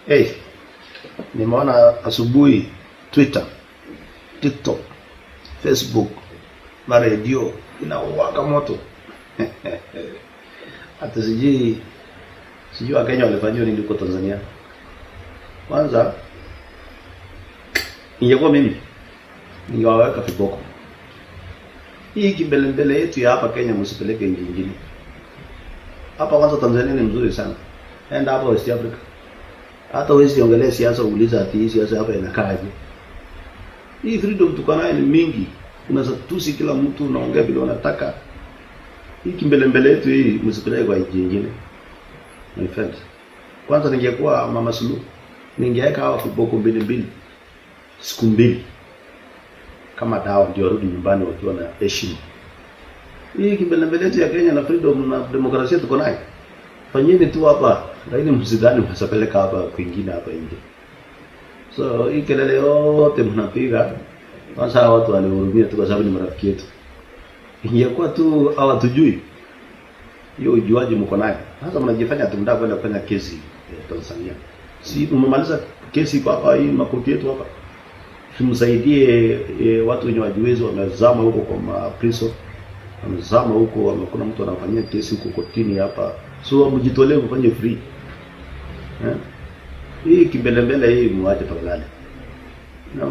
Hey, nimeona asubuhi Twitter, TikTok, Facebook na radio inawaka moto. Hata sijui Wakenya walifanywa nini huko Tanzania. Kwanza ingekuwa mimi ningewaweka viboko. Hii kimbelembele yetu ya hapa Kenya msipeleke nchi nyingine. Hapa kwanza Tanzania ni mzuri sana. Enda hapa West Africa. Hata wewe siongelee siasa, uuliza ati hii siasa hapa inakaaje. Hii freedom tuko nayo ni mingi. Unaweza tusi kila mtu, unaongea vile unataka. Hii kimbelembele yetu hii msipeleke kwa nchi nyingine. My friend. Kwanza ningekuwa Mama Suluhu, ningeweka hawa viboko mbili siku mbili kama dawa, ndio warudi nyumbani wakiwa na heshima. Hii kimbelembele yetu ya Kenya na freedom na demokrasia tuko nayo. Fanyeni tu hapa, lakini msidhani msapeleka hapa kwingine hapa nje. So hii kelele yote mnapiga, kwanza watu walihurumia tu kwa sababu ni marafiki yetu. Ingekuwa tu hawatujui, hiyo ujuaji mko nayo. Sasa mnajifanya tunataka kwenda kufanya kesi Tanzania. Si umemaliza kesi kwa hapa, hii makoti yetu hapa. Tumsaidie watu wenye wajiwezi wamezama huko kwa prison. Wamezama huko, kuna mtu anafanyia kesi huko kotini hapa. So mjitolee mfanye free. Hii kimbelembele hii muache tafadhali. Na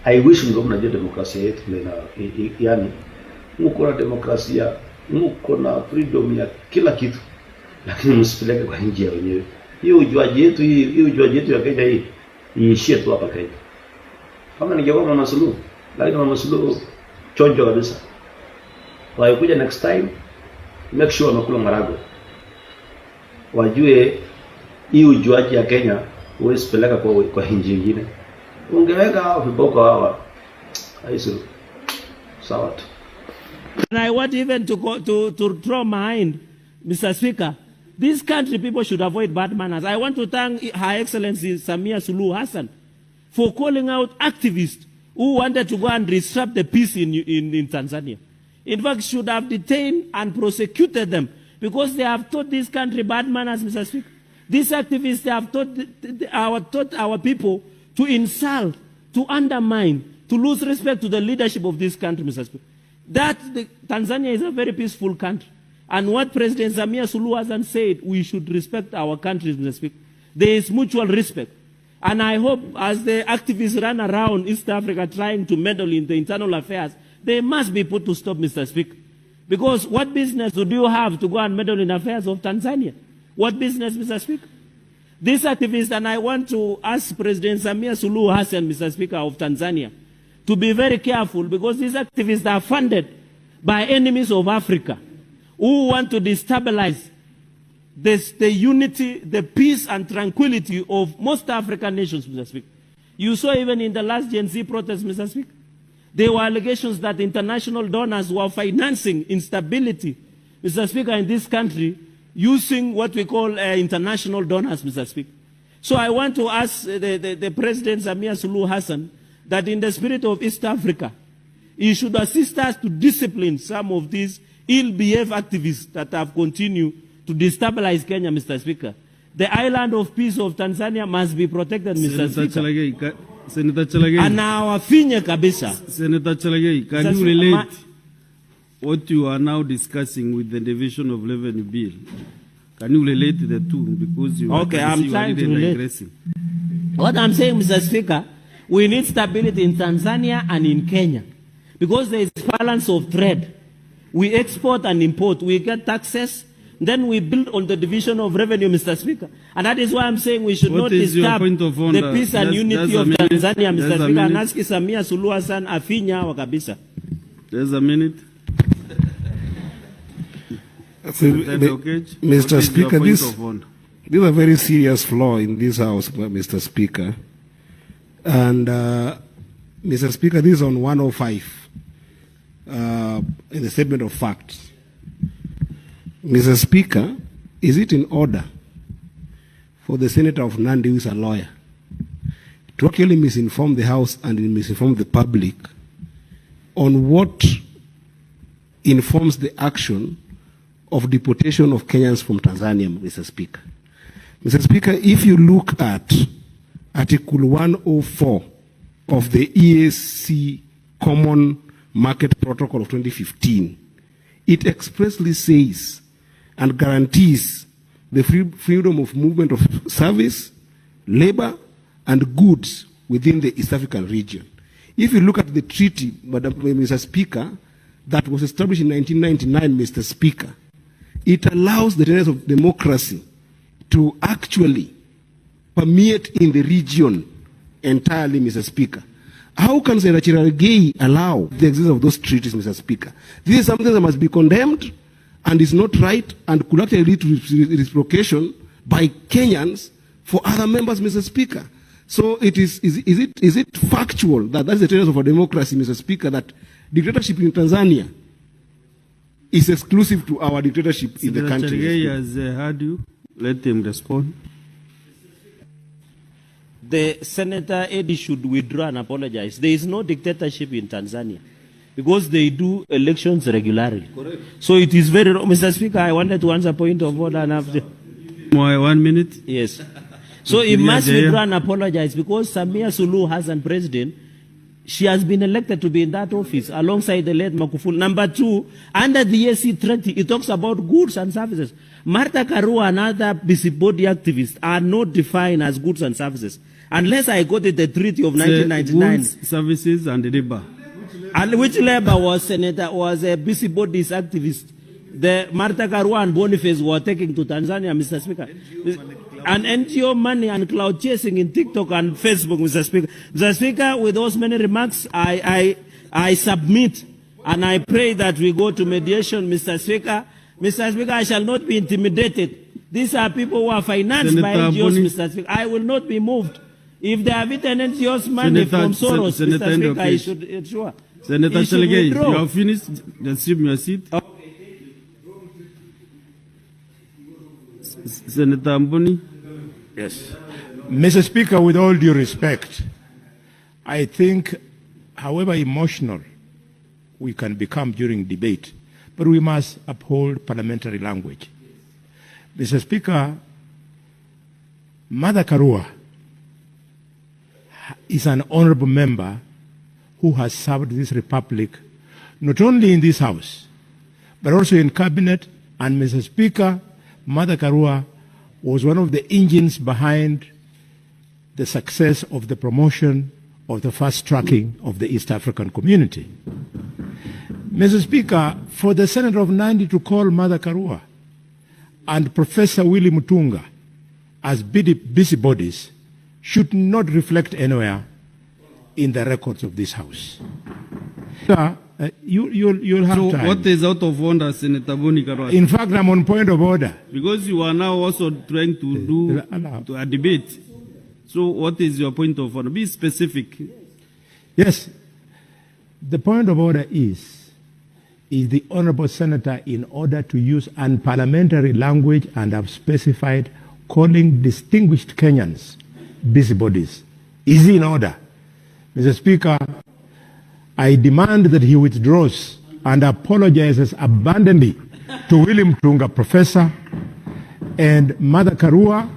I wish mnajua demokrasia yetu yani mko na demokrasia, mko na freedom ya kila kitu. Lakini msipeleke kwa nje ya wenyewe. Hiyo ujuaji yetu ya Kenya hii iishie tu hapa Kenya. Kama ningekuwa Mama Suluhu, lakini Mama Suluhu chonjo kabisa. Waikuja next time, make sure wamekula marago. Wajue hii ujuaji ya Kenya huwezi peleka kwa nchi nyingine. Ungeweka hao viboko hawa. Aisu. Sawa tu. And I want even to throw mind, Mr. Speaker, this country people should avoid bad manners. I want to thank Her Excellency SAMIA SULUHU Hassan for calling out activists who wanted to go and disrupt the peace in Tanzania. In fact, should have detained and prosecuted them because they have taught this country bad manners, Mr. Speaker. These activists, they have taught our people to insult, to undermine, to lose respect to the leadership of this country, Mr. Speaker. Tanzania is a very peaceful country. And what President SAMIA SULUHU Hassan said, we should respect our countries, Mr. Speaker. There is mutual respect. And I hope as the activists run around East Africa trying to meddle in the internal affairs, they must be put to stop, Mr. Speaker. Because what business do you have to go and meddle in affairs of Tanzania? What business, Mr. Speaker? These activists, and I want to ask President SAMIA SULUHU Hassan, Mr. Speaker, of Tanzania, to be very careful because these activists are funded by enemies of Africa who want to destabilize the unity, the peace and tranquility of most African nations, Mr. Speaker. You saw even in the last Gen Z protest, Mr. Speaker, there were allegations that international donors were financing instability, Mr. Speaker, in this country using what we call international donors, Mr. Speaker. So I want to ask the President SAMIA SULUHU Hassan that in the spirit of East Africa, he should assist us to discipline some of these ill-behaved activists that have continued to destabilize Kenya, Mr. Speaker. The island of peace of Tanzania must be protected, Mr. Speaker. Senator Chalagay. And our finye kabisa. Senator Chalagay, can you relate what you are now discussing with the Division of Revenue Bill? Can you relate the two? Because you I'm trying to relate. What I'm saying, Mr. Speaker, we need stability in Tanzania and in Kenya. Because there is balance of trade. We export and import. We get taxes. Then we build on the division of revenue, Mr. Speaker. And that is why I'm saying we should not disturb the peace and unity of Tanzania, Mr. Speaker. And ask SAMIA SULUHU Hassan afinya wakabisa. There's a minute. Mr. Speaker, this is a very serious flaw in this House, Mr. Speaker. And, Mr. Speaker, this is on 105 in the statement of facts. Mr. Speaker, is it in order for the Senator of Nandi, who is a lawyer, to actually misinform the House and misinform the public on what informs the action of deportation of Kenyans from Tanzania, Mr. Speaker? Mr. Speaker, if you look at Article 104 of the EAC Common Market Protocol of 2015, it expressly says and guarantees the freedom of movement of service, labor, and goods within the East African region. If you look at the treaty, Mr. Speaker, that was established in 1999, Mr. Speaker, it allows the tenets of democracy to actually permeate in the region entirely, Mr. Speaker. How can Senator Chiralgei allow the existence of those treaties, Mr. Speaker? This is something that must be condemned and is not right and could actually lead to reciprocation by Kenyans for other members, Mr. Speaker. So is it factual that that's the tenets of our democracy, Mr. Speaker, that dictatorship in Tanzania is exclusive to our dictatorship in the country? Chiralgei has heard you. Let him respond. The Senator Eddie should withdraw and apologize. There is no dictatorship in Tanzania because they do elections regularly. Correct. So it is very wrong. Mr. Speaker, I wanted to answer point of order and after. 1 minute? Yes. So he must withdraw and apologize because SAMIA SULUHU Hassan president, she has been elected to be in that office alongside the late Magufuli. Number two, under the EAC treaty, it talks about goods and services. Martha Karua and other busybody activists are not defined as goods and services. Unless I got it, the treaty of 1999. Goods, services, and labor. And which labor was a busybodies activist? The Martha Karua and Boniface were taking to Tanzania, Mr. Speaker. And NGO money and cloud chasing in TikTok and Facebook, Mr. Speaker. Mr. Speaker, with those many remarks, I submit and I pray that we go to mediation, Mr. Speaker. Mr. Speaker, I shall not be intimidated. These are people who are financed by NGOs, Mr. Speaker. I will not be moved. If they have eaten NGOs money from Soros, Mr. Speaker, I should ensure. Senator Chiralgei, you have finished. Assume your seat. Senator Amboni. Yes. Mr. Speaker, with all due respect, I think, however emotional we can become during debate, but we must uphold parliamentary language. Mr. Speaker, Martha Karua is an honorable member who has served this republic not only in this house, but also in cabinet. And Mr. Speaker, Martha Karua was one of the engines behind the success of the promotion of the fast tracking of the East African community. Mr. Speaker, for the Senator of Nandi to call Martha Karua and Professor Willie Mutunga as busybodies should not reflect anywhere in the records of this House. You'll have time. What is out of order, Senator Boni Karua? In fact, I'm on point of order. Because you are now also trying to do a debate. So what is your point of order? Be specific. Yes. The point of order is the Honorable Senator, in order to use unparliamentary language, and have specified calling distinguished Kenyans busybodies, is in order. Mr. Speaker, I demand that he withdraws and apologizes abundantly to William Tunga, Professor, and Martha Karua.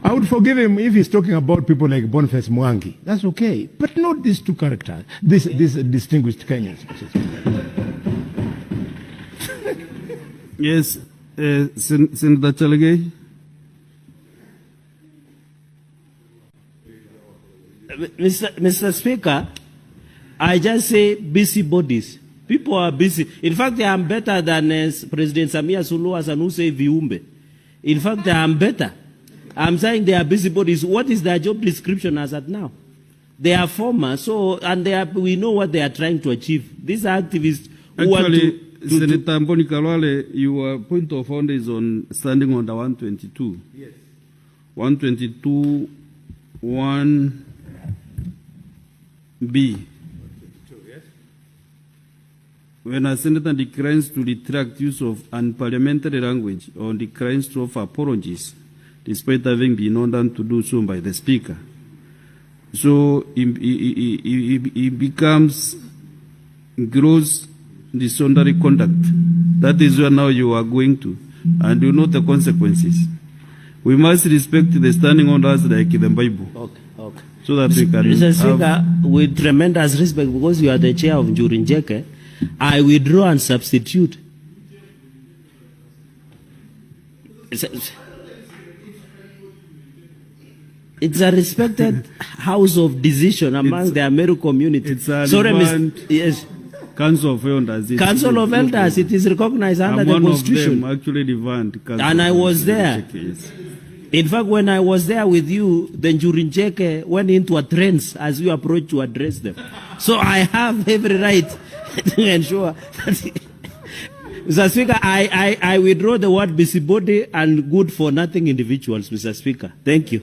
I would forgive him if he's talking about people like Boniface Mwangi. That's okay. But not these two characters, these distinguished Kenyans. Yes, Senator Chiralgei. Mr. Speaker, I just say busybodies. People are busy. In fact, I am better than President SAMIA SULUHU Hassan, who say viumbe. In fact, I am better. I'm saying they are busybodies. What is their job description as at now? They are former, so we know what they are trying to achieve. These are activists who want to. Senator Mboni Kalwale, your point of order is on standing on the 122. Yes. 122, 1B. Yes. When a senator declines to retract use of unparliamentary language or declines to offer apologies, despite having been ordered to do so by the Speaker, so he becomes gross disorderly conduct. That is where now you are going to, and you know the consequences. We must respect the standing orders like the Bible. Okay, okay. So that we can Mr. Speaker, with tremendous respect, because you are the chair of Njurinjeke, I withdraw and substitute. It's a respected house of decision among the Ameru community. It's a yes. Council of Elders. Council of Elders, it is recognized under the Constitution. One of them actually revamped. And I was there. In fact, when I was there with you, the Njurinjeke went into a trance as we approached to address them. So I have every right to ensure that Mr. Speaker, I withdraw the word busybody and good for nothing individuals, Mr. Speaker. Thank you.